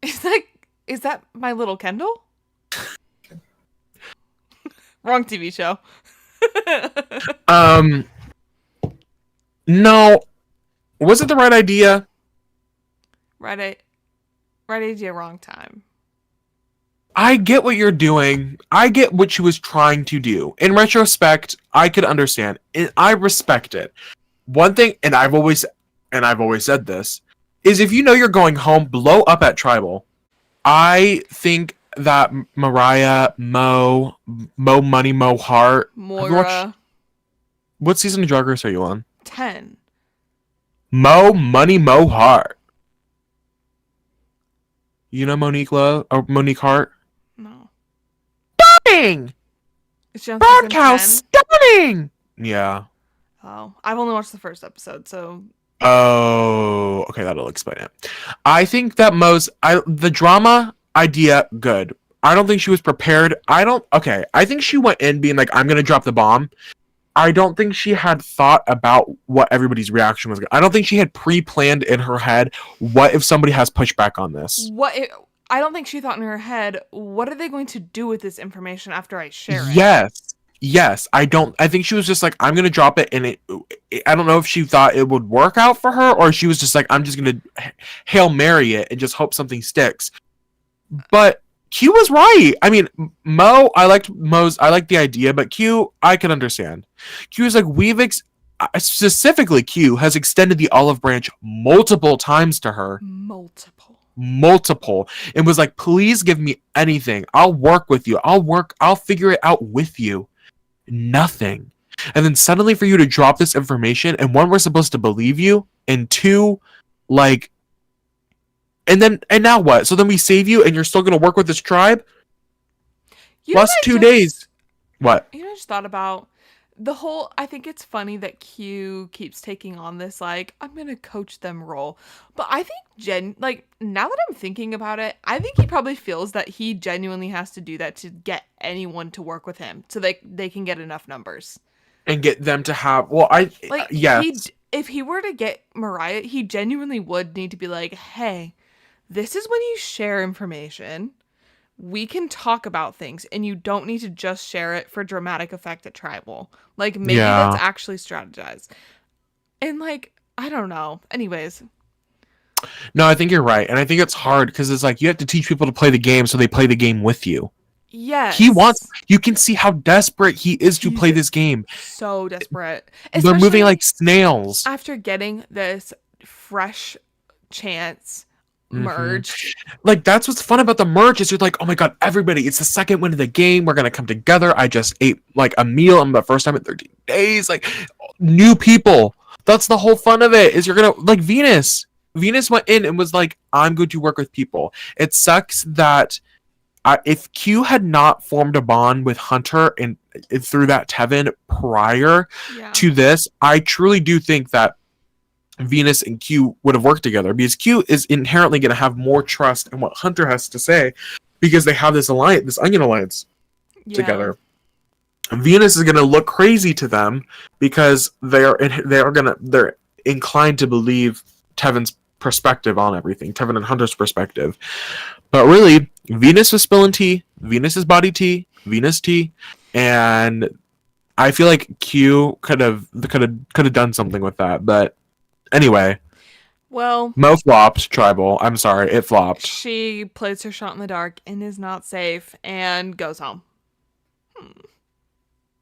Is that my little Kendall? Wrong TV show. No. Was it the right idea? Right idea, wrong time. I get what you're doing. I get what she was trying to do. In retrospect, I could understand. And I respect it. One thing, and I've always said this, is if you know you're going home, blow up at Tribal. I think that Mariah, Mo Money, Mo Heart. Moira. What season of Drag Race are you on? 10. Mo Money, Mo Heart. You know Monique Hart? No. Stunning! It's on Broadcast stunning! Yeah. Oh, I've only watched the first episode, so... Oh, okay, that'll explain it. I think that the drama idea, good. I don't think she was prepared. I think she went in being like, I'm gonna drop the bomb. I don't think she had thought about what everybody's reaction was. I don't think she had pre-planned in her head, what if somebody has pushback on this? I don't think she thought in her head, what are they going to do with this information after I share it? Yes. I think she was just like, I'm going to drop it. And I don't know if she thought it would work out for her, or she was just like, I'm just going to Hail Mary it and just hope something sticks. But Q was right. I mean, I liked the idea, but Q, I can understand. Q is like, specifically Q has extended the olive branch multiple times to her. Multiple. And was like, please give me anything. I'll work with you. I'll figure it out with you. Nothing. And then suddenly for you to drop this information, and 1, we're supposed to believe you, and 2, like, and now what? So then we save you and you're still going to work with this tribe? Plus 2 days. What? You know, I just thought about the whole, I think it's funny that Q keeps taking on this, like, I'm going to coach them role. But I think now that I'm thinking about it, I think he probably feels that he genuinely has to do that to get anyone to work with him so they can get enough numbers. And get them to have, yes. If he were to get Mariah, he genuinely would need to be like, hey, this is when you share information. We can talk about things, and you don't need to just share it for dramatic effect at Tribal. Like, maybe let's actually strategize. And, like, I don't know. Anyways. No, I think you're right. And I think it's hard because it's like you have to teach people to play the game so they play the game with you. Yes. You can see how desperate he is to play this game. So desperate. They're moving like snails. After getting this fresh chance merge. Like, that's what's fun about the merge is you're like, oh my god, everybody, it's the second win of the game. We're gonna come together. I just ate like a meal on the first time in 13 days. Like, new people. That's the whole fun of it. Is you're gonna like Venus. Venus went in and was like, I'm going to work with people. It sucks that if Q had not formed a bond with Hunter and through that Tevin prior to this, I truly do think that Venus and Q would have worked together, because Q is inherently going to have more trust in what Hunter has to say, because they have this alliance, this onion alliance together. Venus is going to look crazy to them because they're inclined to believe Tevin's perspective on everything, Tevin and Hunter's perspective. But really, Venus is spilling tea, Venus is body tea, Venus tea, and I feel like Q could have done something with that. But anyway, well, Mo flopped. Tribal. I'm sorry, it flopped. She plays her shot in the dark and is not safe and goes home.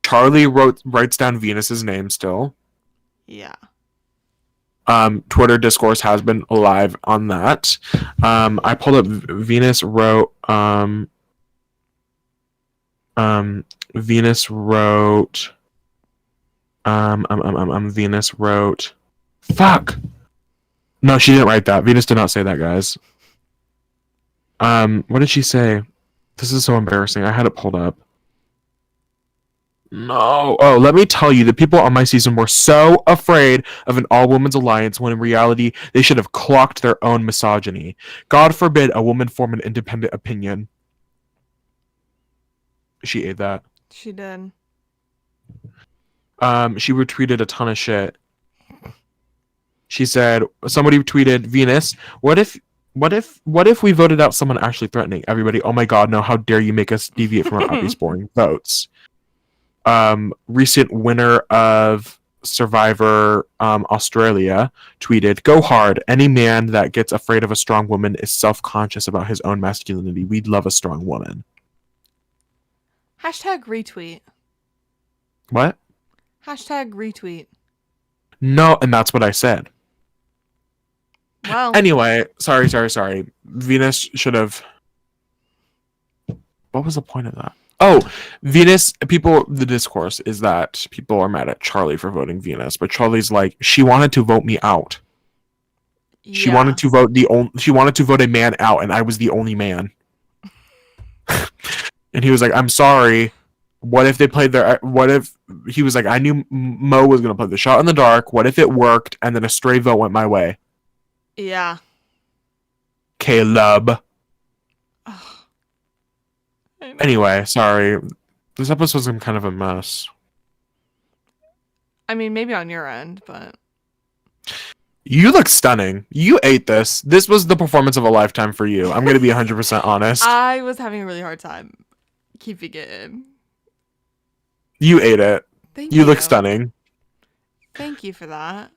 Charlie writes down Venus's name still. Yeah. Twitter discourse has been alive on that. I pulled up Venus wrote. Venus wrote. Venus wrote. Fuck. No, she didn't write that. Venus did not say that, guys. What did she say? This is so embarrassing. I had it pulled up. No. Oh, let me tell you, the people on my season were so afraid of an all-women's alliance when in reality they should have clocked their own misogyny. God forbid a woman form an independent opinion. She ate that. She did. She retweeted a ton of shit. She said, somebody tweeted, Venus, what if we voted out someone actually threatening? Everybody, oh my god, no, how dare you make us deviate from our obvious boring votes. Recent winner of Survivor Australia tweeted, go hard. Any man that gets afraid of a strong woman is self-conscious about his own masculinity. We'd love a strong woman. Hashtag retweet. What? Hashtag retweet. No, and that's what I said. Well. Anyway, sorry. Venus should have... What was the point of that? Oh, Venus, the discourse is that people are mad at Charlie for voting Venus, but Charlie's like, she wanted to vote me out. Yeah. She wanted to vote a man out, and I was the only man. And he was like, I'm sorry. What if he was like, I knew Mo was going to play the shot in the dark. What if it worked, and then a stray vote went my way? Yeah. Caleb. Anyway, sorry. This episode's kind of a mess. I mean, maybe on your end, but... You look stunning. You ate this. This was the performance of a lifetime for you. I'm going to be 100% honest. I was having a really hard time keeping it in. You ate it. Thank you. You look stunning. Thank you for that.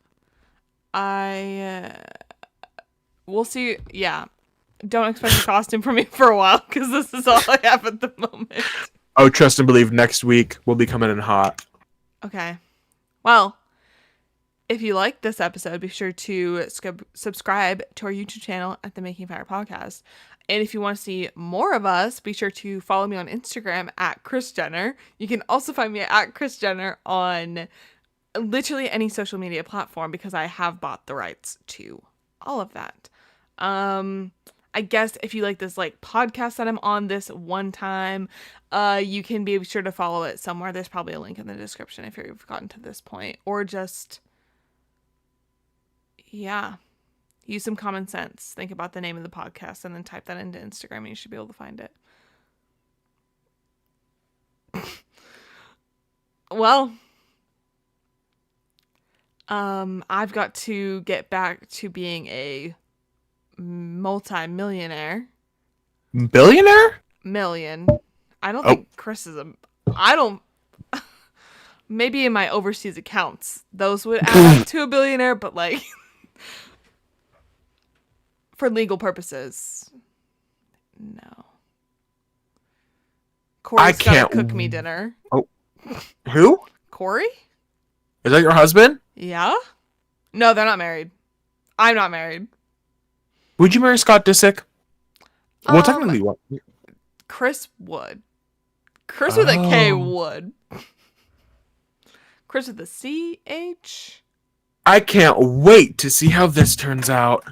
We'll see. Yeah. Don't expect a costume from me for a while, because this is all I have at the moment. Oh, trust and believe, next week we'll be coming in hot. Okay. Well, if you like this episode, be sure to subscribe to our YouTube channel at the Making Fire Podcast. And if you want to see more of us, be sure to follow me on Instagram at Kris Jenner. You can also find me at Kris Jenner on literally any social media platform, because I have bought the rights to all of that. I guess if you like this podcast that I'm on this one time, you can be sure to follow it somewhere. There's probably a link in the description if you've gotten to this point, or just, yeah, use some common sense. Think about the name of the podcast and then type that into Instagram and you should be able to find it. Well, I've got to get back to being a multi-millionaire. Billionaire? Million. I don't think Kris is maybe in my overseas accounts those would add up to a billionaire, but for legal purposes, no. Corey's gotta cook me dinner. Oh, who? Corey? Is that your husband? Yeah. No, they're not married. I'm not married. Would you marry Scott Disick? Well, technically, what? Chris would. Chris with a K would. Chris with a CH? I can't wait to see how this turns out.